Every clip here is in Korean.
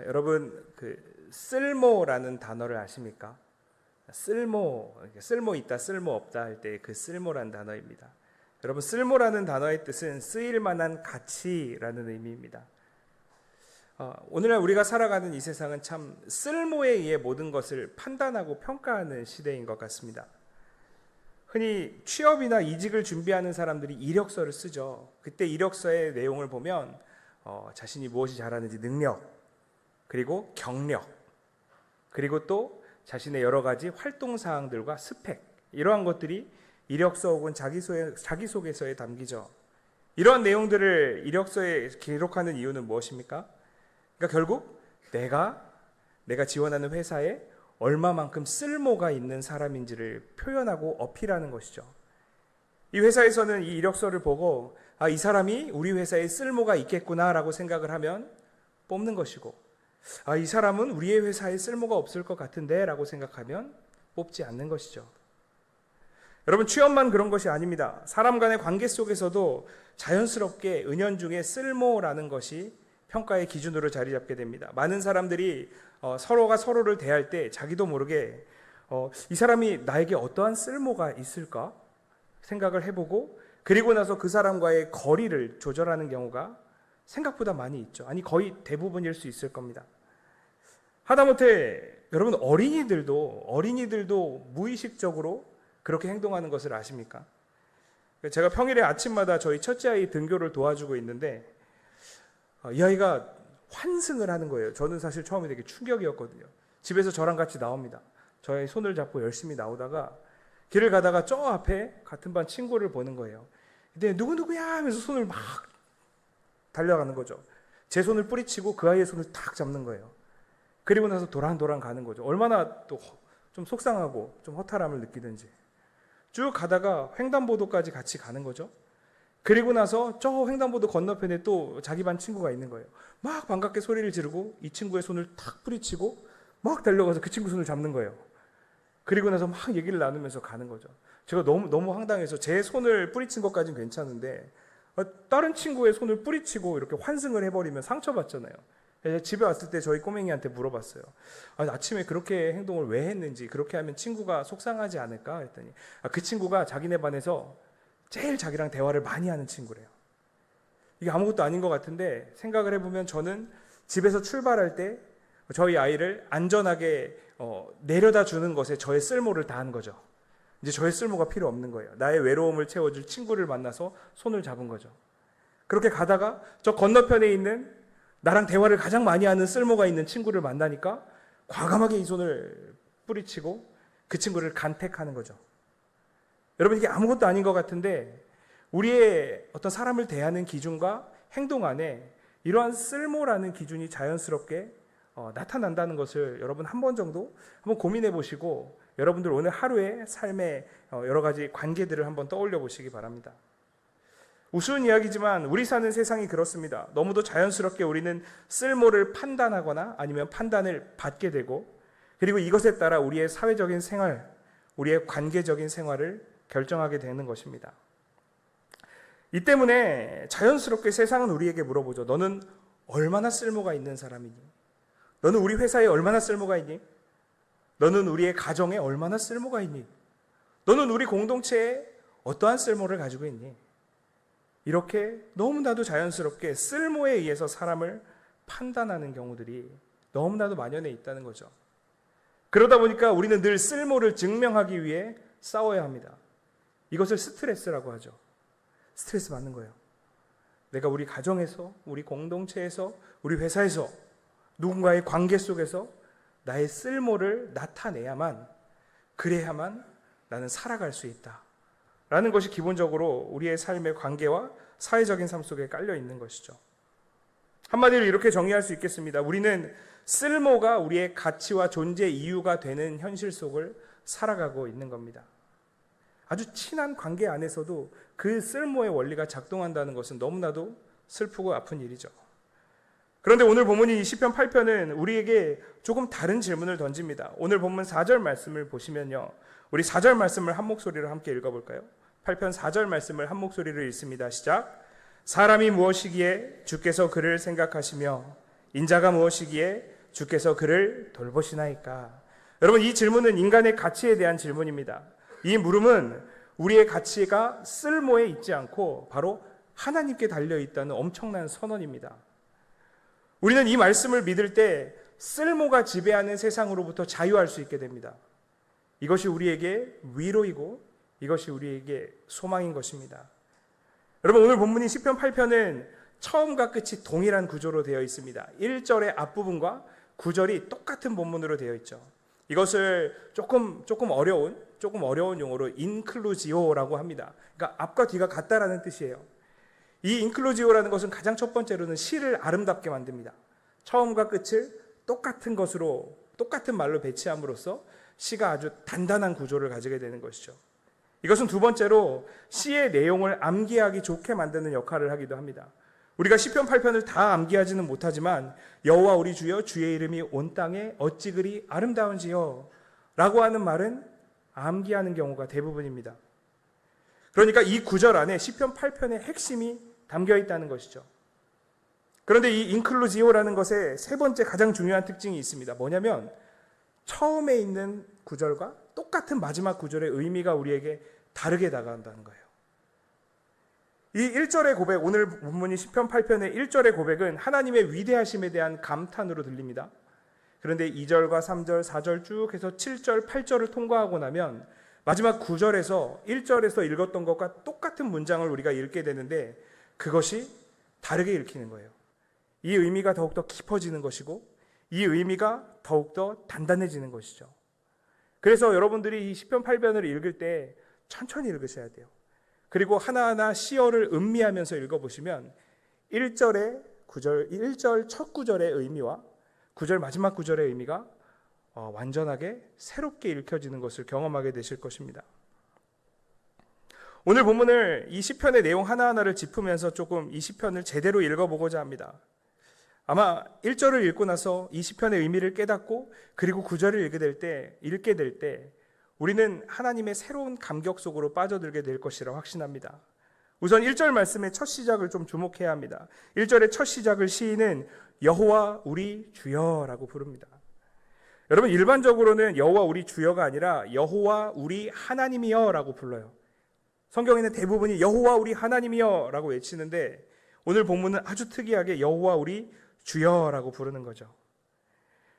여러분 쓸모라는 단어를 아십니까? 쓸모 있다, 쓸모 없다 할 때 그 쓸모라는 단어입니다. 여러분, 쓸모라는 단어의 뜻은 쓰일 만한 가치라는 의미입니다. 오늘날 우리가 살아가는 이 세상은 참 쓸모에 의해 모든 것을 판단하고 평가하는 시대인 것 같습니다. 흔히 취업이나 이직을 준비하는 사람들이 이력서를 쓰죠. 그때 이력서의 내용을 보면 자신이 무엇이 잘하는지 능력, 그리고 경력, 그리고 또 자신의 여러 가지 활동 사항들과 스펙, 이러한 것들이 이력서 혹은 자기소개서에 담기죠. 이러한 내용들을 이력서에 기록하는 이유는 무엇입니까? 그러니까 결국 내가 지원하는 회사에 얼마만큼 쓸모가 있는 사람인지를 표현하고 어필하는 것이죠. 이 회사에서는 이 이력서를 보고 이 사람이 우리 회사에 쓸모가 있겠구나라고 생각을 하면 뽑는 것이고, 이 사람은 우리의 회사에 쓸모가 없을 것 같은데 라고 생각하면 뽑지 않는 것이죠. 여러분, 취업만 그런 것이 아닙니다. 사람 간의 관계 속에서도 자연스럽게 은연중에 쓸모라는 것이 평가의 기준으로 자리 잡게 됩니다. 많은 사람들이 서로가 서로를 대할 때 자기도 모르게 이 사람이 나에게 어떠한 쓸모가 있을까 생각을 해보고, 그리고 나서 그 사람과의 거리를 조절하는 경우가 생각보다 많이 있죠. 아니, 거의 대부분일 수 있을 겁니다. 하다못해 여러분, 어린이들도 무의식적으로 그렇게 행동하는 것을 아십니까? 제가 평일에 아침마다 저희 첫째 아이 등교를 도와주고 있는데 이 아이가 환승을 하는 거예요. 저는 사실 처음에 되게 충격이었거든요. 집에서 저랑 같이 나옵니다. 저의 손을 잡고 열심히 나오다가 길을 가다가 저 앞에 같은 반 친구를 보는 거예요. 근데 누구누구야 하면서 손을 막 달려가는 거죠. 제 손을 뿌리치고 그 아이의 손을 탁 잡는 거예요. 그리고 나서 도란도란 가는 거죠. 얼마나 또 좀 속상하고 좀 허탈함을 느끼든지. 쭉 가다가 횡단보도까지 같이 가는 거죠. 그리고 나서 저 횡단보도 건너편에 또 자기 반 친구가 있는 거예요. 막 반갑게 소리를 지르고 이 친구의 손을 탁 뿌리치고 막 달려가서 그 친구 손을 잡는 거예요. 그리고 나서 막 얘기를 나누면서 가는 거죠. 제가 너무 황당해서 제 손을 뿌리친 것까지는 괜찮은데 다른 친구의 손을 뿌리치고 이렇게 환승을 해버리면 상처받잖아요. 집에 왔을 때 저희 꼬맹이한테 물어봤어요. 아침에 그렇게 행동을 왜 했는지, 그렇게 하면 친구가 속상하지 않을까 했더니 그 친구가 자기네 반에서 제일 자기랑 대화를 많이 하는 친구래요. 이게 아무것도 아닌 것 같은데 생각을 해보면 저는 집에서 출발할 때 저희 아이를 안전하게 내려다 주는 것에 저의 쓸모를 다한 거죠. 이제 저의 쓸모가 필요 없는 거예요. 나의 외로움을 채워줄 친구를 만나서 손을 잡은 거죠. 그렇게 가다가 저 건너편에 있는 나랑 대화를 가장 많이 하는 쓸모가 있는 친구를 만나니까 과감하게 이 손을 뿌리치고 그 친구를 간택하는 거죠. 여러분, 이게 아무것도 아닌 것 같은데 우리의 어떤 사람을 대하는 기준과 행동 안에 이러한 쓸모라는 기준이 자연스럽게 나타난다는 것을 여러분 한 번 정도 한번 고민해 보시고 여러분들 오늘 하루의 삶의 여러 가지 관계들을 한번 떠올려 보시기 바랍니다. 우스운 이야기지만 우리 사는 세상이 그렇습니다. 너무도 자연스럽게 우리는 쓸모를 판단하거나 아니면 판단을 받게 되고, 그리고 이것에 따라 우리의 사회적인 생활, 우리의 관계적인 생활을 결정하게 되는 것입니다. 이 때문에 자연스럽게 세상은 우리에게 물어보죠. 너는 얼마나 쓸모가 있는 사람이니? 너는 우리 회사에 얼마나 쓸모가 있니? 너는 우리의 가정에 얼마나 쓸모가 있니? 너는 우리 공동체에 어떠한 쓸모를 가지고 있니? 이렇게 너무나도 자연스럽게 쓸모에 의해서 사람을 판단하는 경우들이 너무나도 만연해 있다는 거죠. 그러다 보니까 우리는 늘 쓸모를 증명하기 위해 싸워야 합니다. 이것을 스트레스라고 하죠. 스트레스 받는 거예요. 내가 우리 가정에서, 우리 공동체에서, 우리 회사에서 누군가의 관계 속에서 나의 쓸모를 나타내야만, 그래야만 나는 살아갈 수 있다 라는 것이 기본적으로 우리의 삶의 관계와 사회적인 삶 속에 깔려 있는 것이죠. 한마디로 이렇게 정의할 수 있겠습니다. 우리는 쓸모가 우리의 가치와 존재 이유가 되는 현실 속을 살아가고 있는 겁니다. 아주 친한 관계 안에서도 그 쓸모의 원리가 작동한다는 것은 너무나도 슬프고 아픈 일이죠. 그런데 오늘 본문인 시편 8편은 우리에게 조금 다른 질문을 던집니다. 오늘 본문 4절 말씀을 보시면요, 우리 4절 말씀을 한 목소리로 함께 읽어볼까요? 8편 4절 말씀을 한 목소리로 읽습니다. 시작. 사람이 무엇이기에 주께서 그를 생각하시며 인자가 무엇이기에 주께서 그를 돌보시나이까? 여러분, 이 질문은 인간의 가치에 대한 질문입니다. 이 물음은 우리의 가치가 쓸모에 있지 않고 바로 하나님께 달려있다는 엄청난 선언입니다. 우리는 이 말씀을 믿을 때 쓸모가 지배하는 세상으로부터 자유할 수 있게 됩니다. 이것이 우리에게 위로이고 이것이 우리에게 소망인 것입니다. 여러분, 오늘 본문인 시편 8편은 처음과 끝이 동일한 구조로 되어 있습니다. 1절의 앞부분과 9절이 똑같은 본문으로 되어 있죠. 이것을 조금 어려운 용어로 인클루지오라고 합니다. 그러니까 앞과 뒤가 같다라는 뜻이에요. 이 인클루지오라는 것은 가장 첫 번째로는 시를 아름답게 만듭니다. 처음과 끝을 똑같은 말로 배치함으로써 시가 아주 단단한 구조를 가지게 되는 것이죠. 이것은 두 번째로 시의 내용을 암기하기 좋게 만드는 역할을 하기도 합니다. 우리가 시편 8편을 다 암기하지는 못하지만 여호와 우리 주여 주의 이름이 온 땅에 어찌 그리 아름다운지요 라고 하는 말은 암기하는 경우가 대부분입니다. 그러니까 이 구절 안에 시편 8편의 핵심이 담겨 있다는 것이죠. 그런데 이 인클루지오라는 것의 세 번째 가장 중요한 특징이 있습니다. 뭐냐면 처음에 있는 구절과 똑같은 마지막 구절의 의미가 우리에게 다르게 다가온다는 거예요. 이 1절의 고백, 오늘 본문이 시편 8편의 1절의 고백은 하나님의 위대하심에 대한 감탄으로 들립니다. 그런데 2절과 3절, 4절 쭉 해서 7절, 8절을 통과하고 나면 마지막 9절에서 1절에서 읽었던 것과 똑같은 문장을 우리가 읽게 되는데 그것이 다르게 읽히는 거예요. 이 의미가 더욱더 깊어지는 것이고 이 의미가 더욱더 단단해지는 것이죠. 그래서 여러분들이 이 시편 8편을 읽을 때 천천히 읽으셔야 돼요. 그리고 하나하나 시어를 음미하면서 읽어보시면 1절 첫 구절의 의미와 9절 마지막 구절의 의미가 완전하게 새롭게 읽혀지는 것을 경험하게 되실 것입니다. 오늘 본문을 이 시편의 내용 하나하나를 짚으면서 조금 이 시편을 제대로 읽어보고자 합니다. 아마 1절을 읽고 나서 이 시편의 의미를 깨닫고 그리고 9절을 읽게 될 때 우리는 하나님의 새로운 감격 속으로 빠져들게 될 것이라 확신합니다. 우선 1절 말씀의 첫 시작을 좀 주목해야 합니다. 1절의 첫 시작을 시인은 여호와 우리 주여라고 부릅니다. 여러분, 일반적으로는 여호와 우리 주여가 아니라 여호와 우리 하나님이여라고 불러요. 성경에는 대부분이 여호와 우리 하나님이여라고 외치는데 오늘 본문은 아주 특이하게 여호와 우리 주여라고 부르는 거죠.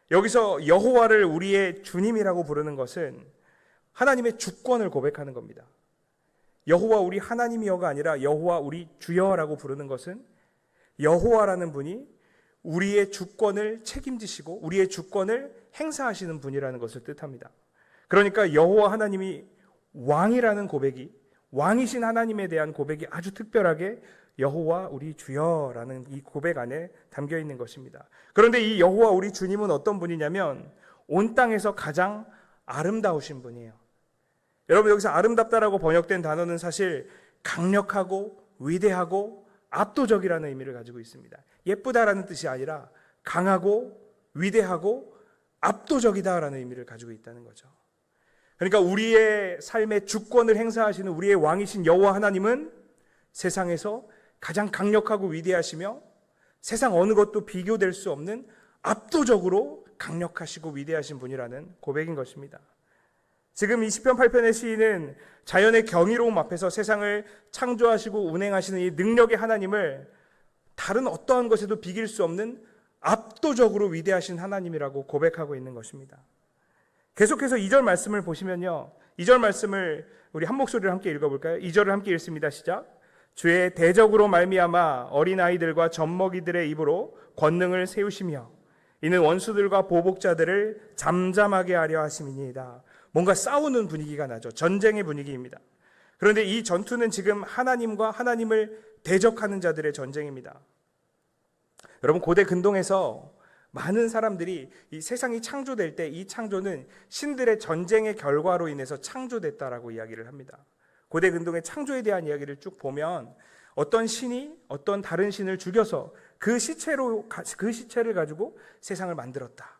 여기서 여호와를 우리의 주님이라고 부르는 것은 하나님의 주권을 고백하는 겁니다. 여호와 우리 하나님이여가 아니라 여호와 우리 주여라고 부르는 것은 여호와라는 분이 우리의 주권을 책임지시고 우리의 주권을 행사하시는 분이라는 것을 뜻합니다. 그러니까 여호와 하나님이 왕이라는 고백이, 왕이신 하나님에 대한 고백이 아주 특별하게 여호와 우리 주여라는 이 고백 안에 담겨 있는 것입니다. 그런데 이 여호와 우리 주님은 어떤 분이냐면 온 땅에서 가장 아름다우신 분이에요. 여러분, 여기서 아름답다라고 번역된 단어는 사실 강력하고 위대하고 압도적이라는 의미를 가지고 있습니다. 예쁘다라는 뜻이 아니라 강하고 위대하고 압도적이다라는 의미를 가지고 있다는 거죠. 그러니까 우리의 삶의 주권을 행사하시는 우리의 왕이신 여호와 하나님은 세상에서 가장 강력하고 위대하시며 세상 어느 것도 비교될 수 없는 압도적으로 강력하시고 위대하신 분이라는 고백인 것입니다. 지금 이 시편 8편의 시인은 자연의 경이로움 앞에서 세상을 창조하시고 운행하시는 이 능력의 하나님을 다른 어떠한 것에도 비길 수 없는 압도적으로 위대하신 하나님이라고 고백하고 있는 것입니다. 계속해서 2절 말씀을 보시면요, 2절 말씀을 우리 한 목소리로 함께 읽어볼까요? 2절을 함께 읽습니다. 시작. 주의 대적으로 말미암아 어린아이들과 젖먹이들의 입으로 권능을 세우시며 이는 원수들과 보복자들을 잠잠하게 하려 하심이니이다. 뭔가 싸우는 분위기가 나죠. 전쟁의 분위기입니다. 그런데 이 전투는 지금 하나님과 하나님을 대적하는 자들의 전쟁입니다. 여러분, 고대 근동에서 많은 사람들이 이 세상이 창조될 때 이 창조는 신들의 전쟁의 결과로 인해서 창조됐다라고 이야기를 합니다. 고대 근동의 창조에 대한 이야기를 쭉 보면 어떤 신이 어떤 다른 신을 죽여서 그 시체를 가지고 세상을 만들었다.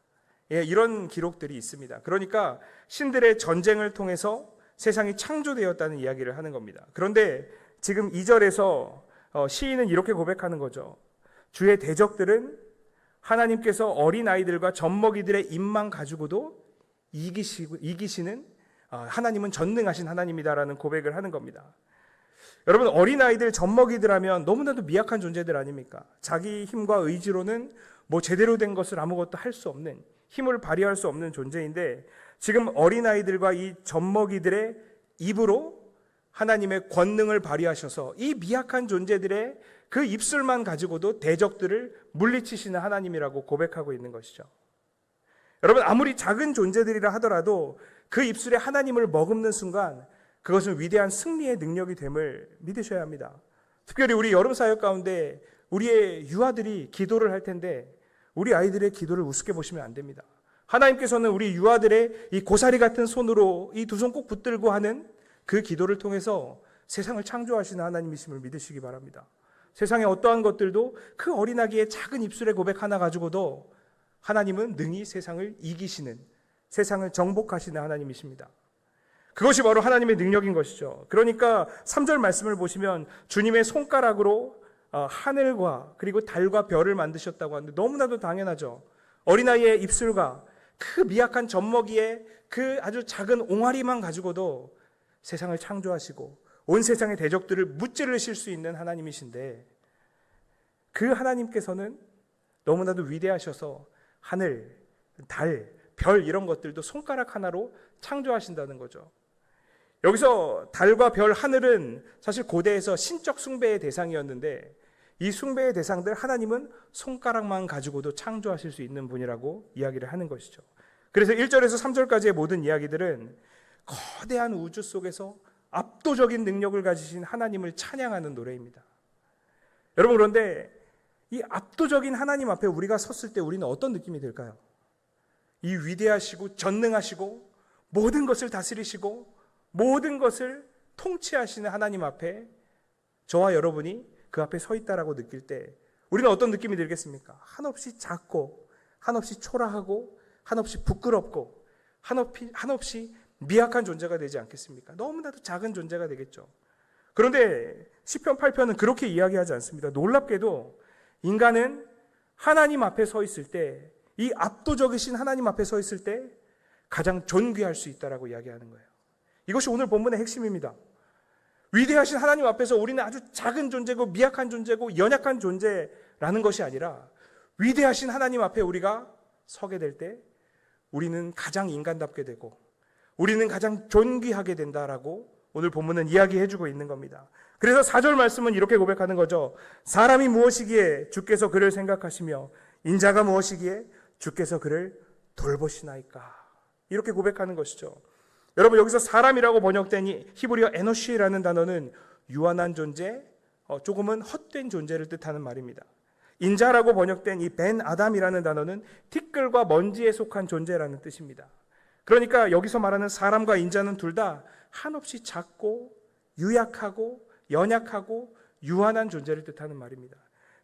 예, 이런 기록들이 있습니다. 그러니까 신들의 전쟁을 통해서 세상이 창조되었다는 이야기를 하는 겁니다. 그런데 지금 2절에서 시인은 이렇게 고백하는 거죠. 주의 대적들은 하나님께서 어린아이들과 젖먹이들의 입만 가지고도 이기시는 하나님은 전능하신 하나님이다라는 고백을 하는 겁니다. 여러분, 어린아이들, 젖먹이들 하면 너무나도 미약한 존재들 아닙니까? 자기 힘과 의지로는 뭐 제대로 된 것을 아무것도 할 수 없는, 힘을 발휘할 수 없는 존재인데, 지금 어린아이들과 이 젖먹이들의 입으로 하나님의 권능을 발휘하셔서 이 미약한 존재들의 그 입술만 가지고도 대적들을 물리치시는 하나님이라고 고백하고 있는 것이죠. 여러분, 아무리 작은 존재들이라 하더라도 그 입술에 하나님을 머금는 순간 그것은 위대한 승리의 능력이 됨을 믿으셔야 합니다. 특별히 우리 여름 사역 가운데 우리의 유아들이 기도를 할 텐데 우리 아이들의 기도를 우습게 보시면 안 됩니다. 하나님께서는 우리 유아들의 이 고사리 같은 손으로 이 두 손 꼭 붙들고 하는 그 기도를 통해서 세상을 창조하시는 하나님이심을 믿으시기 바랍니다. 세상의 어떠한 것들도 그 어린아기의 작은 입술의 고백 하나 가지고도 하나님은 능히 세상을 이기시는, 세상을 정복하시는 하나님이십니다. 그것이 바로 하나님의 능력인 것이죠. 그러니까 3절 말씀을 보시면 주님의 손가락으로 하늘과 그리고 달과 별을 만드셨다고 하는데 너무나도 당연하죠. 어린아이의 입술과 그 미약한 젖먹이의 그 아주 작은 옹알이만 가지고도 세상을 창조하시고 온 세상의 대적들을 무찌르실 수 있는 하나님이신데, 그 하나님께서는 너무나도 위대하셔서 하늘, 달, 별 이런 것들도 손가락 하나로 창조하신다는 거죠. 여기서 달과 별, 하늘은 사실 고대에서 신적 숭배의 대상이었는데 이 숭배의 대상들 하나님은 손가락만 가지고도 창조하실 수 있는 분이라고 이야기를 하는 것이죠. 그래서 1절에서 3절까지의 모든 이야기들은 거대한 우주 속에서 압도적인 능력을 가지신 하나님을 찬양하는 노래입니다. 여러분, 그런데 이 압도적인 하나님 앞에 우리가 섰을 때 우리는 어떤 느낌이 들까요? 이 위대하시고 전능하시고 모든 것을 다스리시고 모든 것을 통치하시는 하나님 앞에 저와 여러분이 그 앞에 서 있다라고 느낄 때 우리는 어떤 느낌이 들겠습니까? 한없이 작고 한없이 초라하고 한없이 부끄럽고 한없이 미약한 존재가 되지 않겠습니까? 너무나도 작은 존재가 되겠죠. 그런데 시편 8편은 그렇게 이야기하지 않습니다. 놀랍게도 인간은 하나님 앞에 서 있을 때, 이 압도적이신 하나님 앞에 서 있을 때 가장 존귀할 수 있다라고 이야기하는 거예요. 이것이 오늘 본문의 핵심입니다. 위대하신 하나님 앞에서 우리는 아주 작은 존재고 미약한 존재고 연약한 존재라는 것이 아니라 위대하신 하나님 앞에 우리가 서게 될 때 우리는 가장 인간답게 되고 우리는 가장 존귀하게 된다라고 오늘 본문은 이야기해주고 있는 겁니다. 그래서 4절 말씀은 이렇게 고백하는 거죠. 사람이 무엇이기에 주께서 그를 생각하시며 인자가 무엇이기에 주께서 그를 돌보시나이까. 이렇게 고백하는 것이죠. 여러분, 여기서 사람이라고 번역된 이 히브리어 에노시라는 단어는 유한한 존재, 조금은 헛된 존재를 뜻하는 말입니다. 인자라고 번역된 이 벤 아담이라는 단어는 티끌과 먼지에 속한 존재라는 뜻입니다. 그러니까 여기서 말하는 사람과 인자는 둘 다 한없이 작고 유약하고 연약하고 유한한 존재를 뜻하는 말입니다.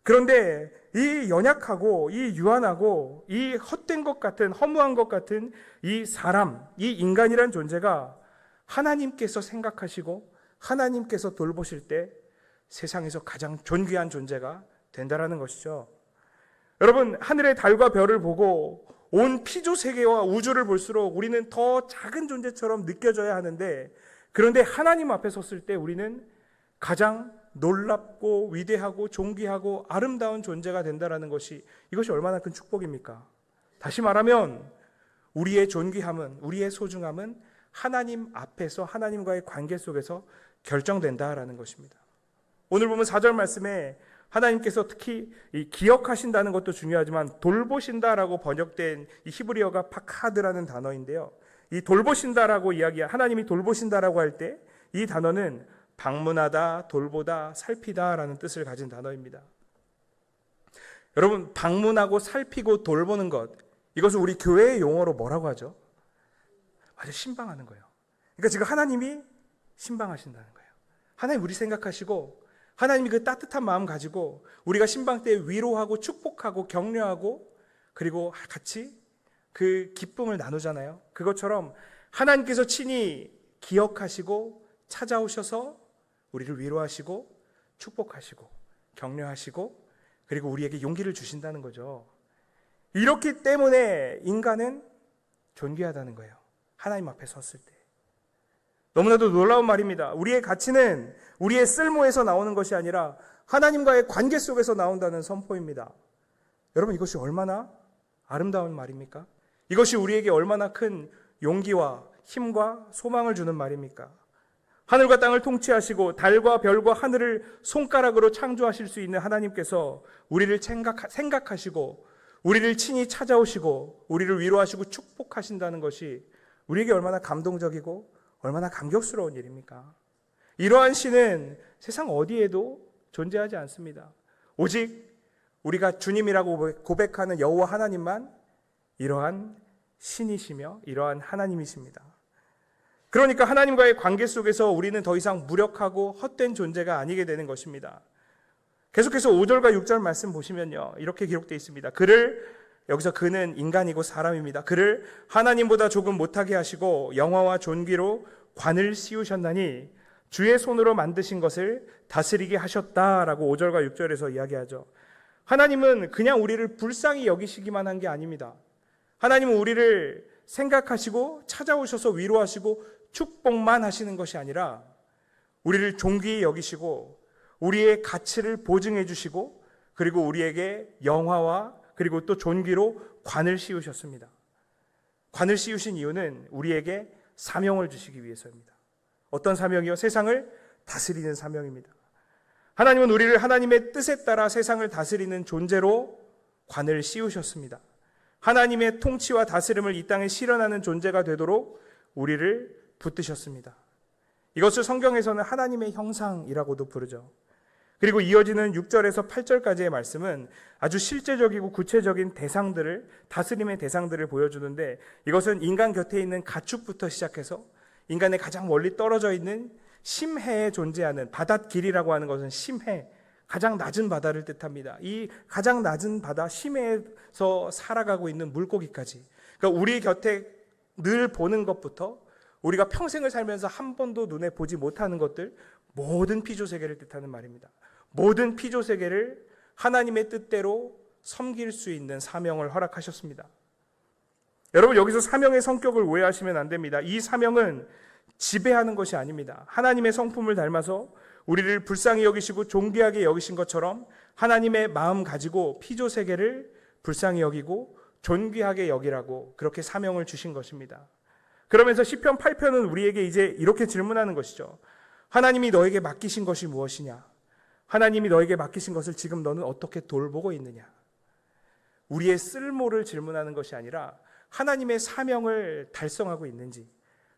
그런데 이 연약하고 이 유한하고 이 헛된 것 같은, 허무한 것 같은 이 사람, 이 인간이란 존재가 하나님께서 생각하시고 하나님께서 돌보실 때 세상에서 가장 존귀한 존재가 된다라는 것이죠. 여러분, 하늘의 달과 별을 보고 온 피조 세계와 우주를 볼수록 우리는 더 작은 존재처럼 느껴져야 하는데, 그런데 하나님 앞에 섰을 때 우리는 가장 놀랍고 위대하고 존귀하고 아름다운 존재가 된다라는 것이, 이것이 얼마나 큰 축복입니까? 다시 말하면 우리의 존귀함은, 우리의 소중함은 하나님 앞에서 하나님과의 관계 속에서 결정된다라는 것입니다. 오늘 보면 4절 말씀에 하나님께서 특히 이 기억하신다는 것도 중요하지만 돌보신다라고 번역된 이 히브리어가 파카드라는 단어인데요. 이 돌보신다라고 하나님이 돌보신다라고 할 때 이 단어는 방문하다, 돌보다, 살피다라는 뜻을 가진 단어입니다. 여러분, 방문하고 살피고 돌보는 것, 이것을 우리 교회의 용어로 뭐라고 하죠? 맞아요, 신방하는 거예요. 그러니까 지금 하나님이 신방하신다는 거예요. 하나님 우리 생각하시고 하나님이 그 따뜻한 마음 가지고 우리가 신방 때 위로하고 축복하고 격려하고 그리고 같이 그 기쁨을 나누잖아요. 그것처럼 하나님께서 친히 기억하시고 찾아오셔서 우리를 위로하시고 축복하시고 격려하시고 그리고 우리에게 용기를 주신다는 거죠. 이렇기 때문에 인간은 존귀하다는 거예요. 하나님 앞에 섰을 때. 너무나도 놀라운 말입니다. 우리의 가치는 우리의 쓸모에서 나오는 것이 아니라 하나님과의 관계 속에서 나온다는 선포입니다. 여러분, 이것이 얼마나 아름다운 말입니까? 이것이 우리에게 얼마나 큰 용기와 힘과 소망을 주는 말입니까? 하늘과 땅을 통치하시고 달과 별과 하늘을 손가락으로 창조하실 수 있는 하나님께서 우리를 생각하시고 우리를 친히 찾아오시고 우리를 위로하시고 축복하신다는 것이 우리에게 얼마나 감동적이고 얼마나 감격스러운 일입니까? 이러한 신은 세상 어디에도 존재하지 않습니다. 오직 우리가 주님이라고 고백하는 여호와 하나님만 이러한 신이시며 이러한 하나님이십니다. 그러니까 하나님과의 관계 속에서 우리는 더 이상 무력하고 헛된 존재가 아니게 되는 것입니다. 계속해서 5절과 6절 말씀 보시면요, 이렇게 기록되어 있습니다. 여기서 그는 인간이고 사람입니다. 그를 하나님보다 조금 못하게 하시고 영화와 존귀로 관을 씌우셨나니 주의 손으로 만드신 것을 다스리게 하셨다라고 5절과 6절에서 이야기하죠. 하나님은 그냥 우리를 불쌍히 여기시기만 한 게 아닙니다. 하나님은 우리를 생각하시고 찾아오셔서 위로하시고 축복만 하시는 것이 아니라 우리를 존귀히 여기시고 우리의 가치를 보증해 주시고 그리고 우리에게 영화와 그리고 또 존귀로 관을 씌우셨습니다. 관을 씌우신 이유는 우리에게 사명을 주시기 위해서입니다. 어떤 사명이요? 세상을 다스리는 사명입니다. 하나님은 우리를 하나님의 뜻에 따라 세상을 다스리는 존재로 관을 씌우셨습니다. 하나님의 통치와 다스림을 이 땅에 실현하는 존재가 되도록 우리를 붙드셨습니다. 이것을 성경에서는 하나님의 형상이라고도 부르죠. 그리고 이어지는 6절에서 8절까지의 말씀은 아주 실제적이고 구체적인 다스림의 대상들을 보여주는데, 이것은 인간 곁에 있는 가축부터 시작해서 인간의 가장 멀리 떨어져 있는 심해에 존재하는 바닷길이라고 하는 것은 심해, 가장 낮은 바다를 뜻합니다. 이 가장 낮은 바다, 심해에서 살아가고 있는 물고기까지, 그러니까 우리 곁에 늘 보는 것부터 우리가 평생을 살면서 한 번도 눈에 보지 못하는 것들, 모든 피조세계를 뜻하는 말입니다. 모든 피조세계를 하나님의 뜻대로 섬길 수 있는 사명을 허락하셨습니다. 여러분, 여기서 사명의 성격을 오해하시면 안 됩니다. 이 사명은 지배하는 것이 아닙니다. 하나님의 성품을 닮아서 우리를 불쌍히 여기시고 존귀하게 여기신 것처럼 하나님의 마음 가지고 피조세계를 불쌍히 여기고 존귀하게 여기라고 그렇게 사명을 주신 것입니다. 그러면서 시편 8편은 우리에게 이제 이렇게 질문하는 것이죠. 하나님이 너에게 맡기신 것이 무엇이냐? 하나님이 너에게 맡기신 것을 지금 너는 어떻게 돌보고 있느냐? 우리의 쓸모를 질문하는 것이 아니라 하나님의 사명을 달성하고 있는지,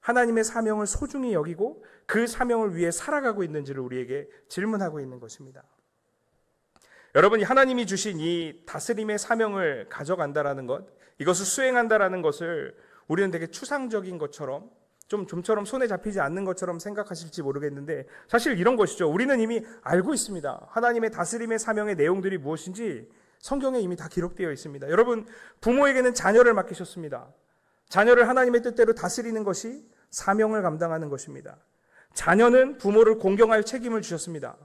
하나님의 사명을 소중히 여기고 그 사명을 위해 살아가고 있는지를 우리에게 질문하고 있는 것입니다. 여러분이 하나님이 주신 이 다스림의 사명을 가져간다라는 것, 이것을 수행한다라는 것을 우리는 되게 추상적인 것처럼 좀처럼 손에 잡히지 않는 것처럼 생각하실지 모르겠는데, 사실 이런 것이죠. 우리는 이미 알고 있습니다. 하나님의 다스림의 사명의 내용들이 무엇인지 성경에 이미 다 기록되어 있습니다. 여러분, 부모에게는 자녀를 맡기셨습니다. 자녀를 하나님의 뜻대로 다스리는 것이 사명을 감당하는 것입니다. 자녀는 부모를 공경할 책임을 주셨습니다.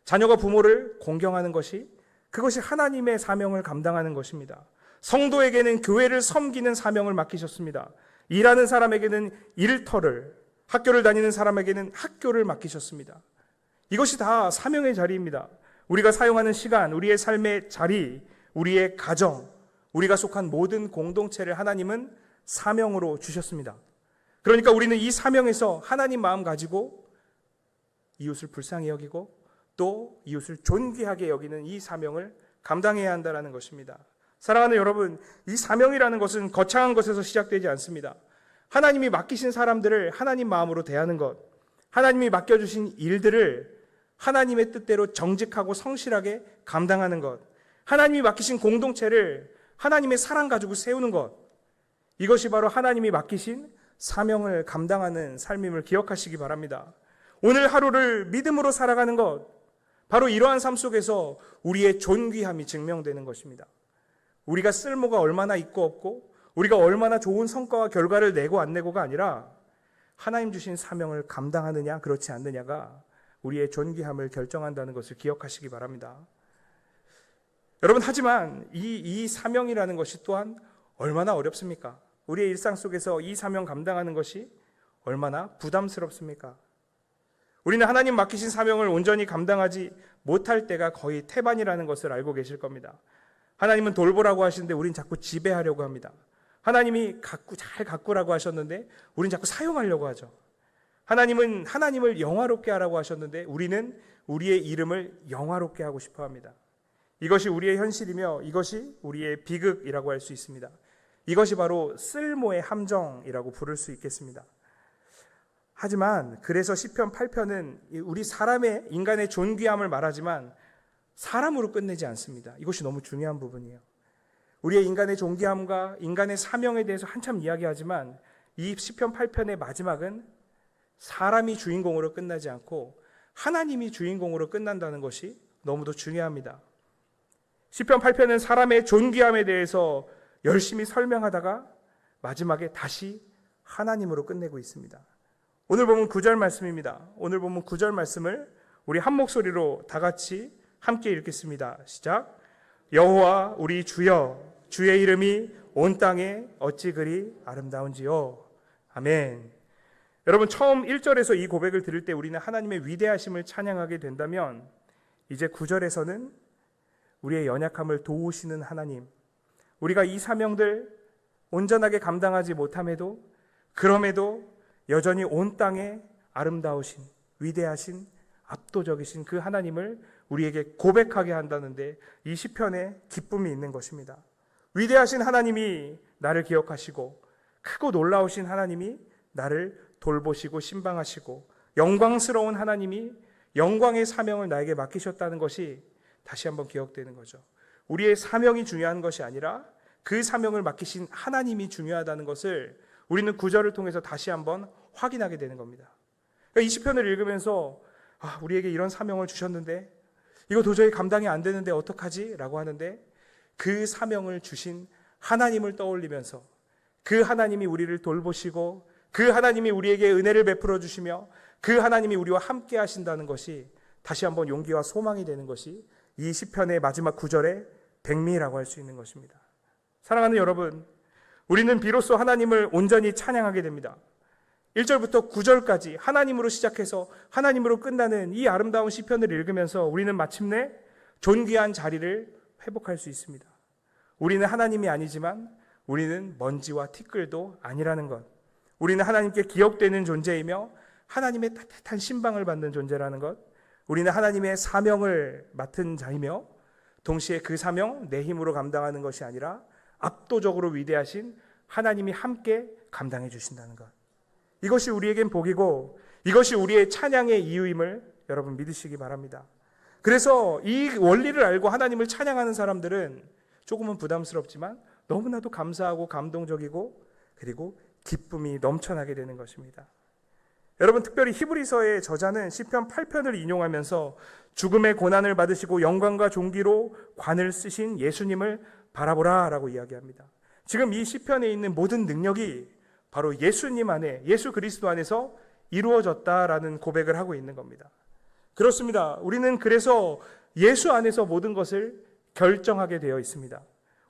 자녀가 부모를 공경하는 것이, 그것이 하나님의 사명을 감당하는 것입니다. 성도에게는 교회를 섬기는 사명을 맡기셨습니다. 일하는 사람에게는 일터를, 학교를 다니는 사람에게는 학교를 맡기셨습니다. 이것이 다 사명의 자리입니다. 우리가 사용하는 시간, 우리의 삶의 자리, 우리의 가정, 우리가 속한 모든 공동체를 하나님은 사명으로 주셨습니다. 그러니까 우리는 이 사명에서 하나님 마음 가지고 이웃을 불쌍히 여기고 또 이웃을 존귀하게 여기는 이 사명을 감당해야 한다는 것입니다. 사랑하는 여러분, 이 사명이라는 것은 거창한 것에서 시작되지 않습니다. 하나님이 맡기신 사람들을 하나님 마음으로 대하는 것, 하나님이 맡겨주신 일들을 하나님의 뜻대로 정직하고 성실하게 감당하는 것, 하나님이 맡기신 공동체를 하나님의 사랑 가지고 세우는 것, 이것이 바로 하나님이 맡기신 사명을 감당하는 삶임을 기억하시기 바랍니다. 오늘 하루를 믿음으로 살아가는 것, 바로 이러한 삶 속에서 우리의 존귀함이 증명되는 것입니다. 우리가 쓸모가 얼마나 있고 없고, 우리가 얼마나 좋은 성과와 결과를 내고 안 내고가 아니라 하나님 주신 사명을 감당하느냐 그렇지 않느냐가 우리의 존귀함을 결정한다는 것을 기억하시기 바랍니다. 여러분, 하지만 이 사명이라는 것이 또한 얼마나 어렵습니까? 우리의 일상 속에서 이 사명 감당하는 것이 얼마나 부담스럽습니까? 우리는 하나님 맡기신 사명을 온전히 감당하지 못할 때가 거의 태반이라는 것을 알고 계실 겁니다. 하나님은 돌보라고 하시는데 우린 자꾸 지배하려고 합니다. 하나님이 잘 가꾸라고 하셨는데 우린 자꾸 사용하려고 하죠. 하나님은 하나님을 영화롭게 하라고 하셨는데 우리는 우리의 이름을 영화롭게 하고 싶어 합니다. 이것이 우리의 현실이며 이것이 우리의 비극이라고 할 수 있습니다. 이것이 바로 쓸모의 함정이라고 부를 수 있겠습니다. 하지만 그래서 시편 8편은 우리 사람의 인간의 존귀함을 말하지만 사람으로 끝내지 않습니다. 이것이 너무 중요한 부분이에요. 우리의 인간의 존귀함과 인간의 사명에 대해서 한참 이야기하지만 이 시편 8편의 마지막은 사람이 주인공으로 끝나지 않고 하나님이 주인공으로 끝난다는 것이 너무도 중요합니다. 시편 8편은 사람의 존귀함에 대해서 열심히 설명하다가 마지막에 다시 하나님으로 끝내고 있습니다. 오늘 보면 9절 말씀입니다. 오늘 보면 9절 말씀을 우리 한 목소리로 다 같이 함께 읽겠습니다. 시작. 여호와 우리 주여, 주의 이름이 온 땅에 어찌 그리 아름다운지요. 아멘. 여러분, 처음 1절에서 이 고백을 들을 때 우리는 하나님의 위대하심을 찬양하게 된다면 이제 9절에서는 우리의 연약함을 도우시는 하나님, 우리가 이 사명들 온전하게 감당하지 못함에도 그럼에도 여전히 온 땅에 아름다우신, 위대하신, 압도적이신 그 하나님을 우리에게 고백하게 한다는데 이 시편에 기쁨이 있는 것입니다. 위대하신 하나님이 나를 기억하시고 크고 놀라우신 하나님이 나를 돌보시고 신방하시고 영광스러운 하나님이 영광의 사명을 나에게 맡기셨다는 것이 다시 한번 기억되는 거죠. 우리의 사명이 중요한 것이 아니라 그 사명을 맡기신 하나님이 중요하다는 것을 우리는 9절을 통해서 다시 한번 확인하게 되는 겁니다. 그러니까 이 시편을 읽으면서 우리에게 이런 사명을 주셨는데 이거 도저히 감당이 안 되는데 어떡하지? 라고 하는데 그 사명을 주신 하나님을 떠올리면서 그 하나님이 우리를 돌보시고 그 하나님이 우리에게 은혜를 베풀어 주시며 그 하나님이 우리와 함께 하신다는 것이 다시 한번 용기와 소망이 되는 것이 이 시편의 마지막 9절의 백미라고 할 수 있는 것입니다. 사랑하는 여러분, 우리는 비로소 하나님을 온전히 찬양하게 됩니다. 1절부터 9절까지 하나님으로 시작해서 하나님으로 끝나는 이 아름다운 시편을 읽으면서 우리는 마침내 존귀한 자리를 회복할 수 있습니다. 우리는 하나님이 아니지만 우리는 먼지와 티끌도 아니라는 것, 우리는 하나님께 기억되는 존재이며 하나님의 따뜻한 신방을 받는 존재라는 것, 우리는 하나님의 사명을 맡은 자이며 동시에 그 사명 내 힘으로 감당하는 것이 아니라 압도적으로 위대하신 하나님이 함께 감당해 주신다는 것, 이것이 우리에겐 복이고 이것이 우리의 찬양의 이유임을 여러분 믿으시기 바랍니다. 그래서 이 원리를 알고 하나님을 찬양하는 사람들은 조금은 부담스럽지만 너무나도 감사하고 감동적이고 그리고 기쁨이 넘쳐나게 되는 것입니다. 여러분, 특별히 히브리서의 저자는 시편 8편을 인용하면서 죽음의 고난을 받으시고 영광과 존귀로 관을 쓰신 예수님을 바라보라 라고 이야기합니다. 지금 이 시편에 있는 모든 능력이 바로 예수님 안에, 예수 그리스도 안에서 이루어졌다라는 고백을 하고 있는 겁니다. 그렇습니다. 우리는 그래서 예수 안에서 모든 것을 결정하게 되어 있습니다.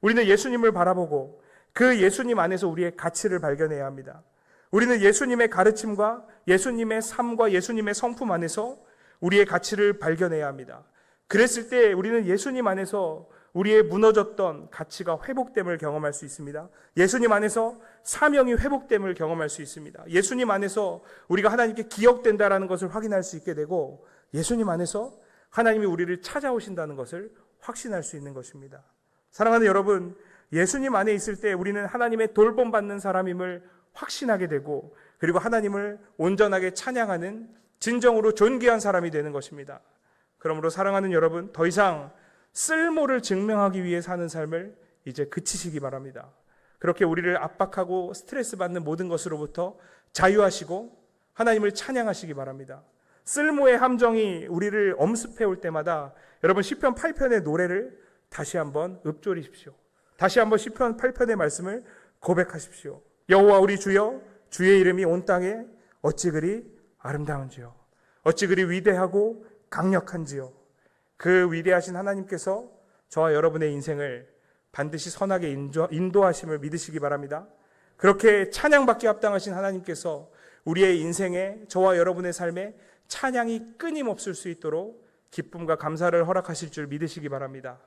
우리는 예수님을 바라보고 그 예수님 안에서 우리의 가치를 발견해야 합니다. 우리는 예수님의 가르침과 예수님의 삶과 예수님의 성품 안에서 우리의 가치를 발견해야 합니다. 그랬을 때 우리는 예수님 안에서 우리의 무너졌던 가치가 회복됨을 경험할 수 있습니다. 예수님 안에서 사명이 회복됨을 경험할 수 있습니다. 예수님 안에서 우리가 하나님께 기억된다라는 것을 확인할 수 있게 되고 예수님 안에서 하나님이 우리를 찾아오신다는 것을 확신할 수 있는 것입니다. 사랑하는 여러분, 예수님 안에 있을 때 우리는 하나님의 돌봄받는 사람임을 확신하게 되고 그리고 하나님을 온전하게 찬양하는 진정으로 존귀한 사람이 되는 것입니다. 그러므로 사랑하는 여러분, 더 이상 쓸모를 증명하기 위해 사는 삶을 이제 그치시기 바랍니다. 그렇게 우리를 압박하고 스트레스 받는 모든 것으로부터 자유하시고 하나님을 찬양하시기 바랍니다. 쓸모의 함정이 우리를 엄습해 올 때마다 여러분 시편 8편의 노래를 다시 한번 읊조리십시오. 다시 한번 시편 8편의 말씀을 고백하십시오. 여호와 우리 주여, 주의 이름이 온 땅에 어찌 그리 아름다운지요. 어찌 그리 위대하고 강력한지요. 그 위대하신 하나님께서 저와 여러분의 인생을 반드시 선하게 인도하심을 믿으시기 바랍니다. 그렇게 찬양받기 합당하신 하나님께서 우리의 인생에, 저와 여러분의 삶에 찬양이 끊임없을 수 있도록 기쁨과 감사를 허락하실 줄 믿으시기 바랍니다.